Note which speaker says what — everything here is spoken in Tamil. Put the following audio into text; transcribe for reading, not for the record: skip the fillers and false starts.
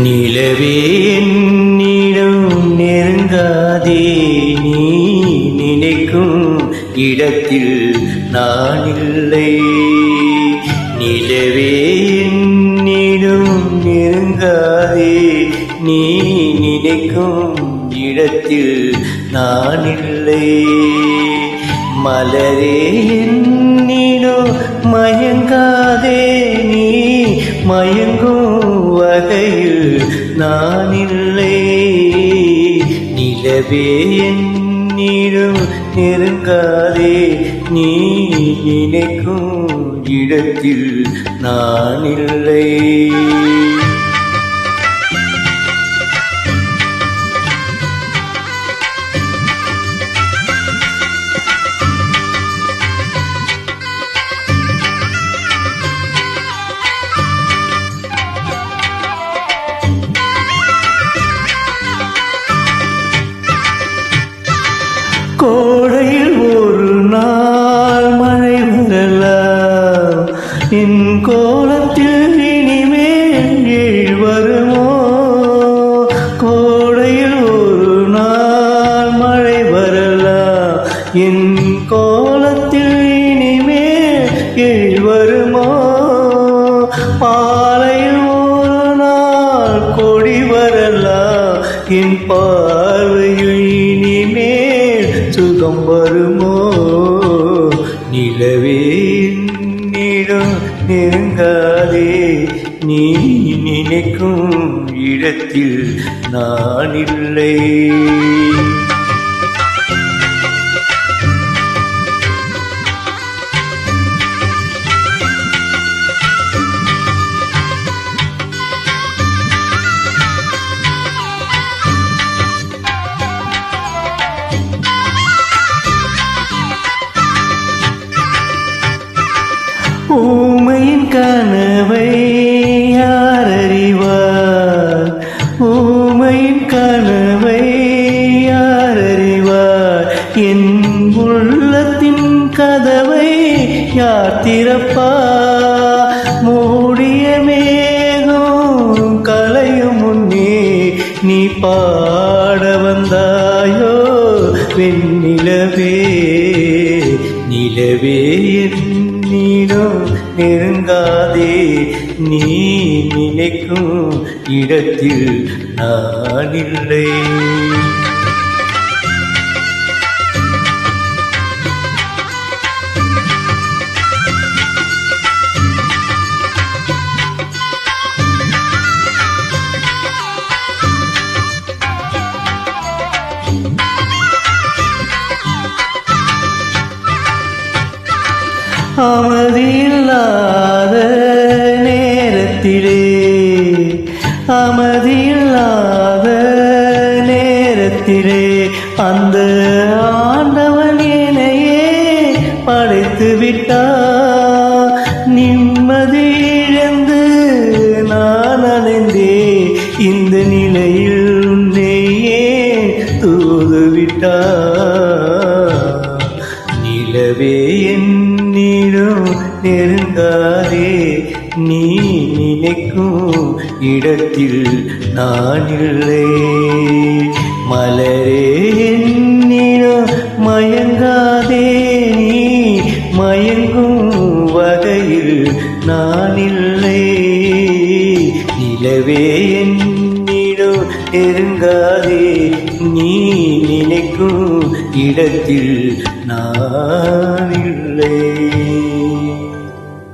Speaker 1: நிலவே என்னிடம் நெருங்காதே, நீ நினைக்கும் இடத்தில் நான் இல்லை. நிலவே என்னிடம் நெருங்காதே, நீ நினைக்கும் இடத்தில் நான் இல்லை. மலரே என்னிடம் மயங்காதே, நீ மயங்கும் வகையில் நான் இல்லை. நிலவே என்னிடம் நெருங்காதே, நீ நினைக்கும் இடத்தில் நான் இல்லை. கோடையில் ஒரு நாள் மழை வரலாம், என் கோலத்தில் இனிமேல் வருமோ? கோடையில் ஒரு நாள் மழை வரலாம், என் கோலத்தில் இனிமேல் வருமோ? பாலையில் ஒரு நாள் கொடி வரலாம், என் பார்வையில் இனிமேல் சுகம் வருமோ? நிலவே என்னிடம் நெருங்காதே, நீ நினைக்கும் இடத்தில் நான் இல்லை. ஊமையின் கனவை யார் அறிவார்? ஊமையின் கனவை யார் அறிவார்? என் உள்ளத்தின் கதவை யார் திறப்பார்? மூடிய மேகம் கலையும் முன்னே நீ பாட வந்தாயோ வெண்ணிலவே? நிலவே என்னிடம் நெருங்காதே, நீ நினைக்கும் இடத்தில் நான் இல்லை. அமைதியில்லாத நேரத்திலே, அமைதியில்லாத நேரத்திலே அந்த ஆண்டவன் என்னையே படைத்து விட்டார். நிம்மதி இழந்து நான் அடைந்தே இந்த நிலையில் உன்னையே தூதுவிட்டார். நிலவே என்னிடம் நெருங்காதே, நீ நினைக்கும் இடத்தில் நான் இல்லை. மலரே என்னிடம் மயங்காதே, நீ மயங்கும் வகையில் நான் இல்லை. நிலவே என்னிடம் நெருங்காதே, நீ நினைக்கும் இடத்தில் நான் இல்லை.